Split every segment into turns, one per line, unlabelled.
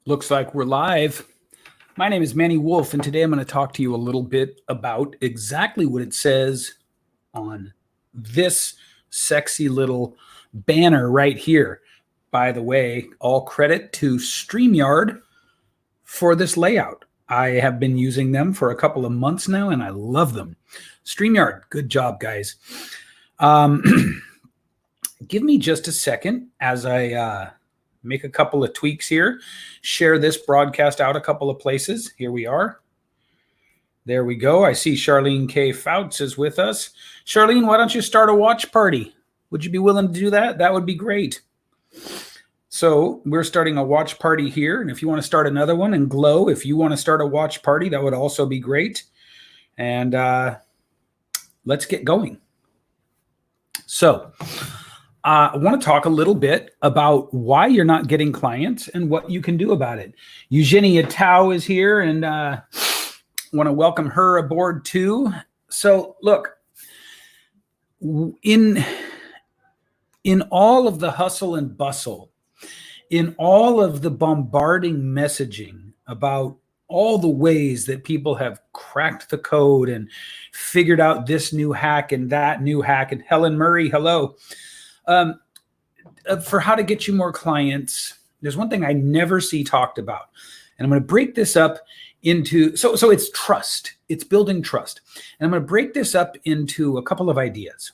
Looks like we're live. My name is Manny Wolf, and today I'm going to talk to you a little bit about exactly what it says on this sexy little banner right here. By the way, all credit to StreamYard for this layout. I have been using them for a couple of months now, and I love them. StreamYard, good job, guys. Give me just a second as I make a couple of tweaks here, share this broadcast out a couple of places. Here we are. There we go. I see Charlene K. Fouts is with us. Charlene, why don't you start a watch party? Would you be willing to do that? That would be great. So we're starting a watch party here. And if you want to start another one, and Glow, if you want to start a watch party, that would also be great. And let's get going. So I want to talk a little bit about why you're not getting clients and what you can do about it. Eugenia Tao is here, and want to welcome her aboard too. So look, in all of the hustle and bustle, in all of the bombarding messaging about all the ways that people have cracked the code and figured out this new hack and that new hack, and Helen Murray, hello. For how to get you more clients, there's one thing I never see talked about, and I'm going to break this up into, so it's trust. It's building trust. And I'm going to break this up into a couple of ideas.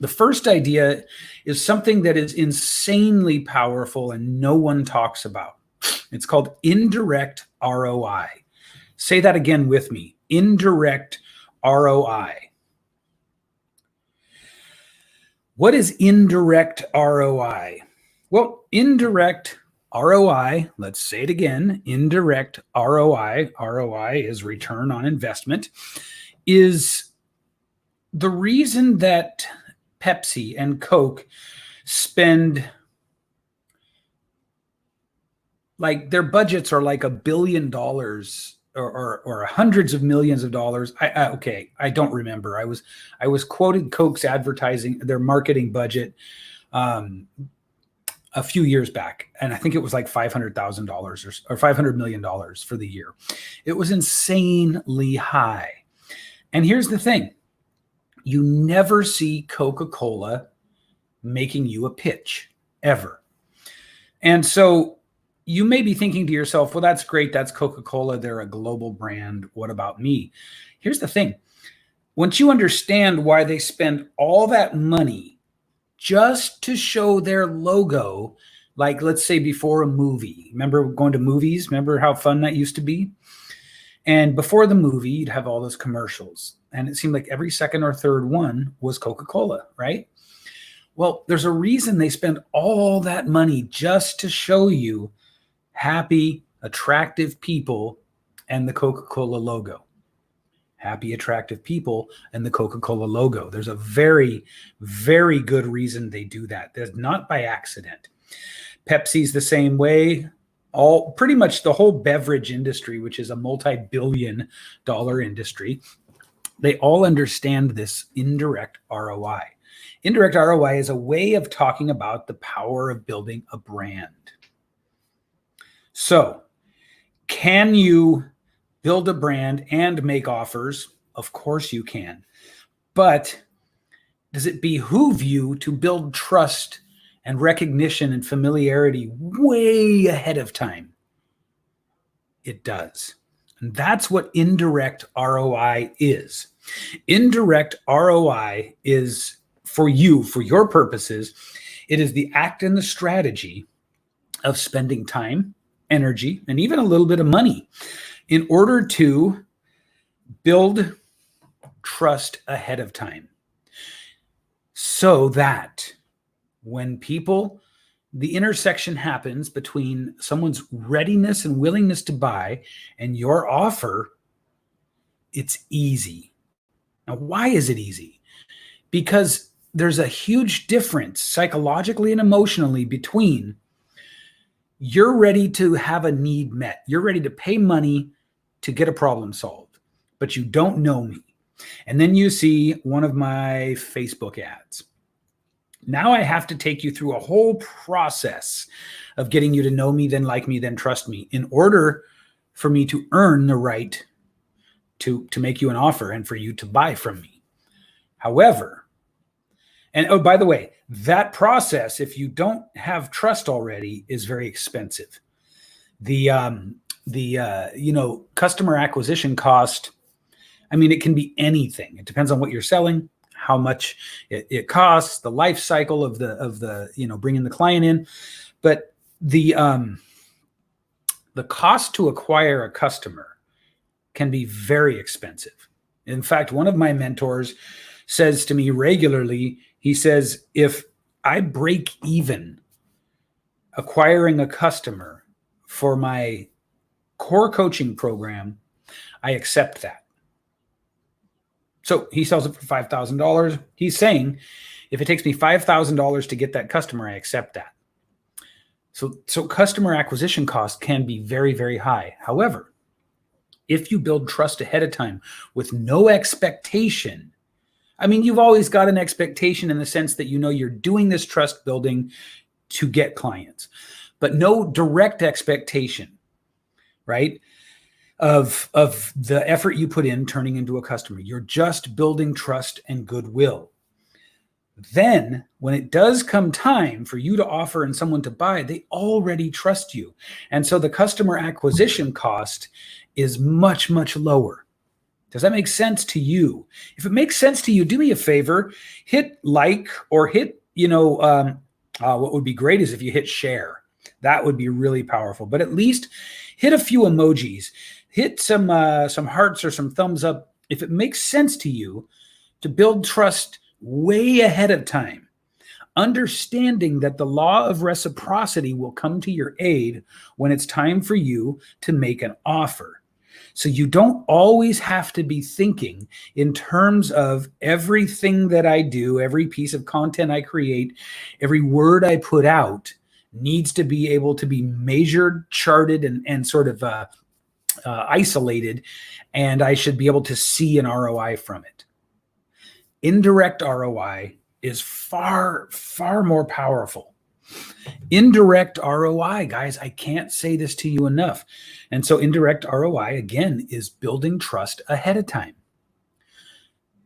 The first idea is something that is insanely powerful and no one talks about. It's called indirect ROI. Say that again with me. Indirect ROI. What is indirect ROI? Well, indirect ROI, let's say it again, indirect ROI is return on investment, is the reason that Pepsi and Coke spend, like, their budgets are like $1 billion or hundreds of millions of dollars. I don't remember. I was quoted Coke's advertising, their marketing budget, a few years back, and I think it was like $500,000 or $500 million for the year. It was insanely high. And here's the thing: you never see Coca-Cola making you a pitch, ever. And so you may be thinking to yourself, well, that's great. That's Coca-Cola. They're a global brand. What about me? Here's the thing. Once you understand why they spend all that money just to show their logo, like, let's say before a movie. Remember going to movies? Remember how fun that used to be? And before the movie, you'd have all those commercials. And it seemed like every second or third one was Coca-Cola, right? Well, there's a reason they spend all that money just to show you happy, attractive people and the Coca-Cola logo. Happy, attractive people and the Coca-Cola logo. There's a very, very good reason they do that. That's not by accident. Pepsi's the same way. Pretty much the whole beverage industry, which is a multi-billion-dollar industry, they all understand this indirect ROI. Indirect ROI is a way of talking about the power of building a brand. So, can you build a brand and make offers? Of course you can. But does it behoove you to build trust and recognition and familiarity way ahead of time? It does. And that's what indirect ROI is. Indirect ROI is, for you, for your purposes, it is the act and the strategy of spending time, energy, and even a little bit of money in order to build trust ahead of time, so that when the intersection happens between someone's readiness and willingness to buy and your offer, it's easy. Now, why is it easy? Because there's a huge difference psychologically and emotionally between you're ready to have a need met. You're ready to pay money to get a problem solved, but you don't know me. And then you see one of my Facebook ads. Now I have to take you through a whole process of getting you to know me, then like me, then trust me in order for me to earn the right to make you an offer and for you to buy from me. However, and oh, by the way, that process, if you don't have trust already, is very expensive. The customer acquisition cost, I mean, it can be anything. It depends on what you're selling, how much it costs, the life cycle of the bringing the client in. But the cost to acquire a customer can be very expensive. In fact, one of my mentors says to me regularly, he says, if I break even acquiring a customer for my core coaching program, I accept that. So he sells it for $5,000. He's saying, if it takes me $5,000 to get that customer, I accept that. So customer acquisition cost can be very, very high. However, if you build trust ahead of time with no expectation, I mean, you've always got an expectation in the sense that you're doing this trust building to get clients, but no direct expectation, right? Of the effort you put in turning into a customer. You're just building trust and goodwill. Then when it does come time for you to offer and someone to buy, they already trust you. And so the customer acquisition cost is much, much lower. Does that make sense to you? If it makes sense to you, do me a favor, hit like or hit, what would be great is if you hit share. That would be really powerful. But at least hit a few emojis, hit some hearts or some thumbs up if it makes sense to you to build trust way ahead of time, understanding that the law of reciprocity will come to your aid when it's time for you to make an offer. So you don't always have to be thinking in terms of everything that I do, every piece of content I create, every word I put out needs to be able to be measured, charted, and sort of isolated, and I should be able to see an ROI from it. Indirect ROI is far, far more powerful. Indirect ROI, guys, I can't say this to you enough. And so indirect ROI, again, is building trust ahead of time.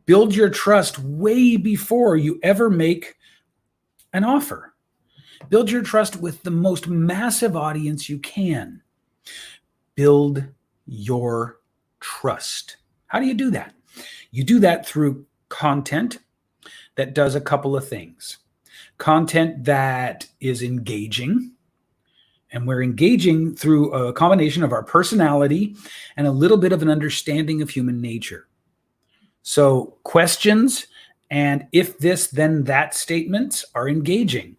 Build your trust way before you ever make an offer. Build your trust with the most massive audience you can. Build your trust. How do you do that? You do that through content that does a couple of things. Content that is engaging, and we're engaging through a combination of our personality and a little bit of an understanding of human nature. So questions and if this, then that statements are engaging.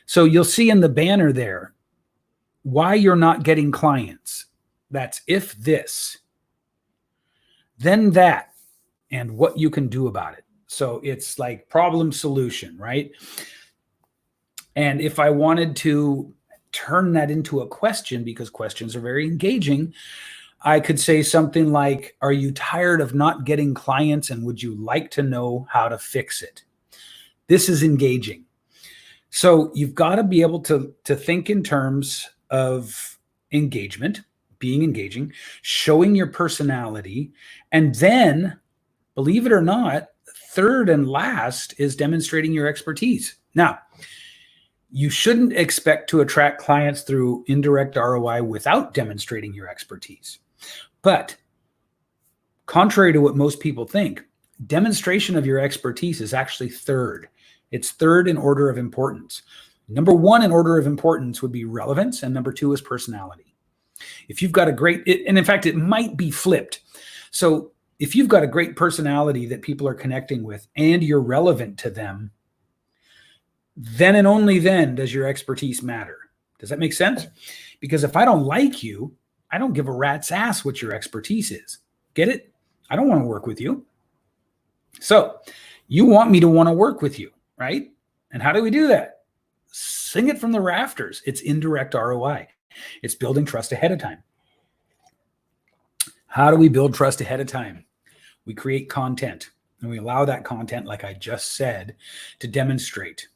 So you'll see in the banner there why you're not getting clients. That's if this, then that, and what you can do about it. So it's like problem solution, right? And if I wanted to turn that into a question, because questions are very engaging, I could say something like, are you tired of not getting clients and would you like to know how to fix it? This is engaging. So you've got to be able to think in terms of engagement, being engaging, showing your personality, and then, believe it or not, third and last is demonstrating your expertise. Now, you shouldn't expect to attract clients through indirect ROI without demonstrating your expertise. But contrary to what most people think, demonstration of your expertise is actually third. It's third in order of importance. Number one in order of importance would be relevance, and number two is personality. If you've got a great, and in fact, it might be flipped. So if you've got a great personality that people are connecting with and you're relevant to them, then and only then does your expertise matter. Does that make sense? Because if I don't like you, I don't give a rat's ass what your expertise is. Get it? I don't want to work with you. So you want me to want to work with you, right? And how do we do that? Sing it from the rafters. It's indirect ROI. It's building trust ahead of time. How do we build trust ahead of time? We create content, and we allow that content, like I just said, to demonstrate.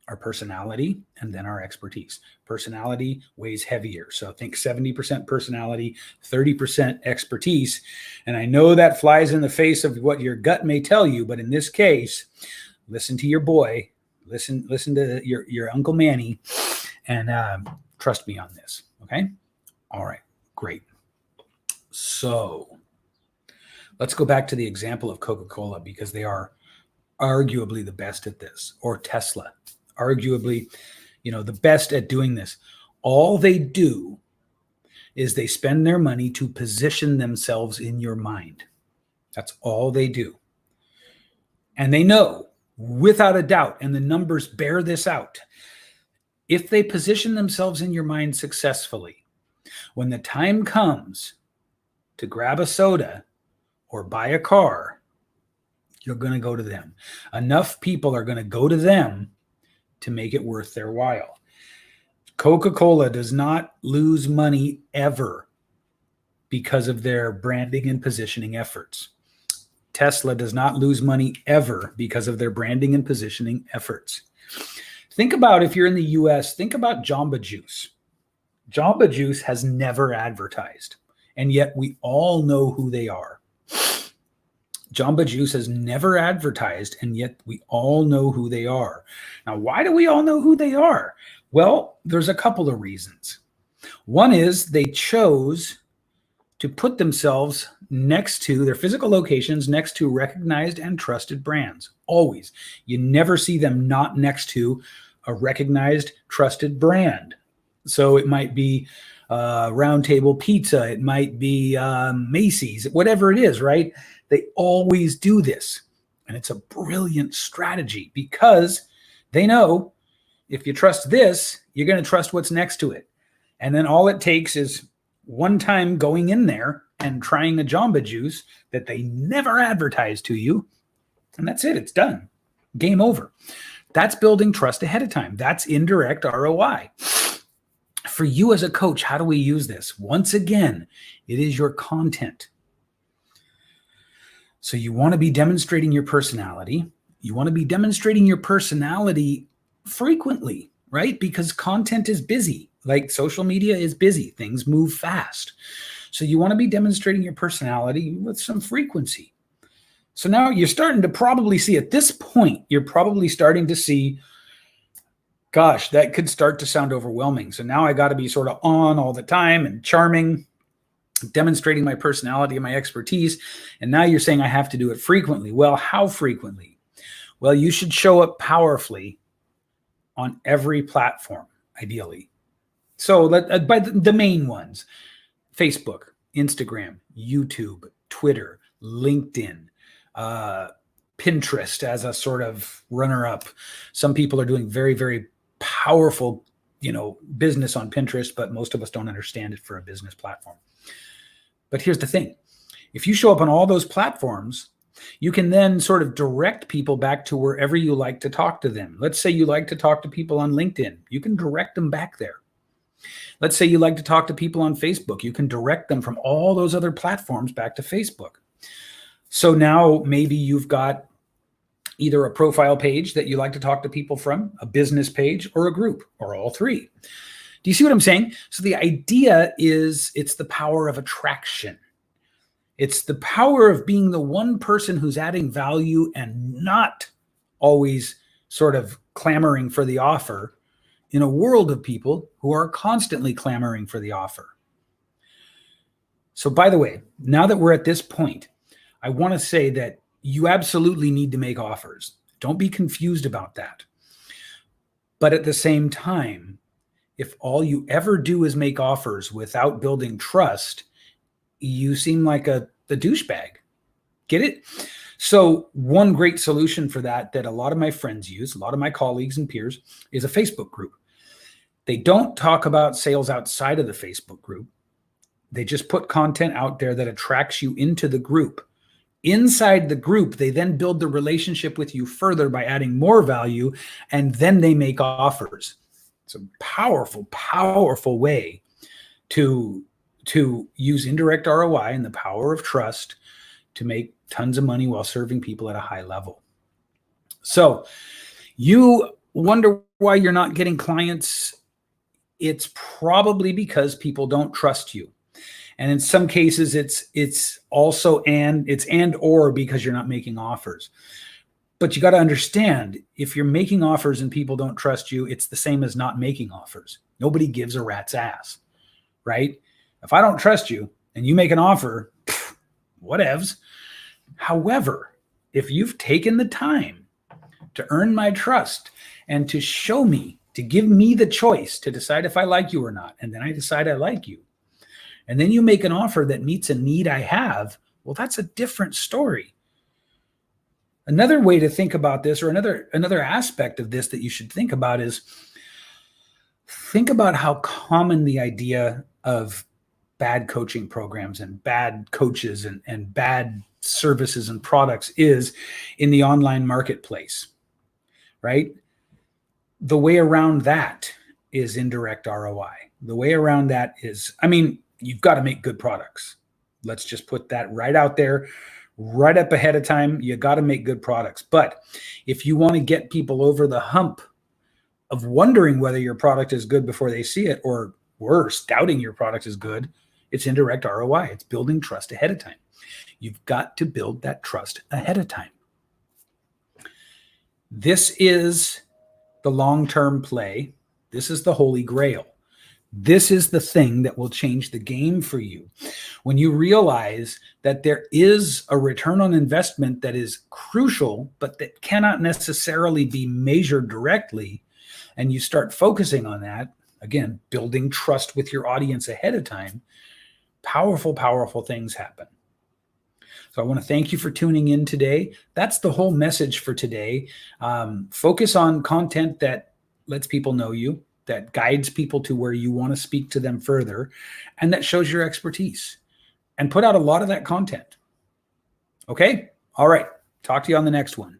our personality, and then our expertise. Personality weighs heavier. So think 70% personality, 30% expertise. And I know that flies in the face of what your gut may tell you, but in this case, listen to your boy, listen to your Uncle Manny, and trust me on this. Okay? All right, great. So let's go back to the example of Coca-Cola, because they are arguably the best at this, or Tesla, arguably, the best at doing this. All they do is they spend their money to position themselves in your mind. That's all they do. And they know without a doubt, and the numbers bear this out, if they position themselves in your mind successfully, when the time comes to grab a soda or buy a car, you're going to go to them. Enough people are going to go to them to make it worth their while. Coca-Cola does not lose money ever because of their branding and positioning efforts. Tesla does not lose money ever because of their branding and positioning efforts. Think about, if you're in the US, think about Jamba Juice. Jamba Juice has never advertised, and yet we all know who they are. Jamba Juice has never advertised, and yet we all know who they are. Now, why do we all know who they are? Well, there's a couple of reasons. One is they chose to put themselves next to their physical locations, next to recognized and trusted brands. Always. You never see them not next to a recognized, trusted brand. So it might be Round Table Pizza, it might be Macy's, whatever it is, right? They always do this. And it's a brilliant strategy, because they know if you trust this, you're going to trust what's next to it. And then all it takes is one time going in there and trying the Jamba Juice that they never advertised to you, and that's it. It's done. Game over. That's building trust ahead of time. That's indirect ROI. For you as a coach, how do we use this? Once again, it is your content. So you want to be demonstrating your personality. You want to be demonstrating your personality frequently, right? Because content is busy. Like social media is busy. Things move fast. So you want to be demonstrating your personality with some frequency. So now you're starting to probably see, at this point, you're probably starting to see, gosh, that could start to sound overwhelming. So now I got to be sort of on all the time and charming, demonstrating my personality and my expertise. And now you're saying I have to do it frequently. Well, how frequently? Well, you should show up powerfully on every platform, ideally. So by the main ones: Facebook, Instagram, YouTube, Twitter, LinkedIn, Pinterest as a sort of runner-up. Some people are doing very, very powerful, business on Pinterest, but most of us don't understand it for a business platform. But here's the thing. If you show up on all those platforms, you can then sort of direct people back to wherever you like to talk to them. Let's say you like to talk to people on LinkedIn. You can direct them back there. Let's say you like to talk to people on Facebook. You can direct them from all those other platforms back to Facebook. So now maybe you've got either a profile page that you like to talk to people from, a business page, or a group, or all three. Do you see what I'm saying? So the idea is, it's the power of attraction. It's the power of being the one person who's adding value and not always sort of clamoring for the offer in a world of people who are constantly clamoring for the offer. So by the way, now that we're at this point, I want to say that you absolutely need to make offers. Don't be confused about that. But at the same time, if all you ever do is make offers without building trust, you seem like the douchebag. Get it? So one great solution for that a lot of my friends use, a lot of my colleagues and peers, is a Facebook group. They don't talk about sales outside of the Facebook group. They just put content out there that attracts you into the group. Inside the group, they then build the relationship with you further by adding more value, and then they make offers. It's a powerful, powerful way to use indirect ROI and the power of trust to make tons of money while serving people at a high level. So you wonder why you're not getting clients, it's probably because people don't trust you. And in some cases, it's also and or because you're not making offers. But you got to understand, if you're making offers and people don't trust you, it's the same as not making offers. Nobody gives a rat's ass, right? If I don't trust you and you make an offer, whatevs. However, if you've taken the time to earn my trust and to show me, to give me the choice to decide if I like you or not, and then I decide I like you, and then you make an offer that meets a need I have, well, that's a different story. Another way to think about this, or another aspect of this that you should think about, is think about how common the idea of bad coaching programs and bad coaches and bad services and products is in the online marketplace, right? The way around that is indirect ROI. The way around that is, you've got to make good products. Let's just put that right out there, right up ahead of time. You got to make good products. But if you want to get people over the hump of wondering whether your product is good before they see it, or worse, doubting your product is good, it's indirect ROI. It's building trust ahead of time. You've got to build that trust ahead of time. This is the long-term play. This is the holy grail. This is the thing that will change the game for you. When you realize that there is a return on investment that is crucial, but that cannot necessarily be measured directly, and you start focusing on that, again, building trust with your audience ahead of time, powerful, powerful things happen. So I want to thank you for tuning in today. That's the whole message for today. Focus on content that lets people know you, that guides people to where you want to speak to them further, and that shows your expertise. And put out a lot of that content. Okay? All right. Talk to you on the next one.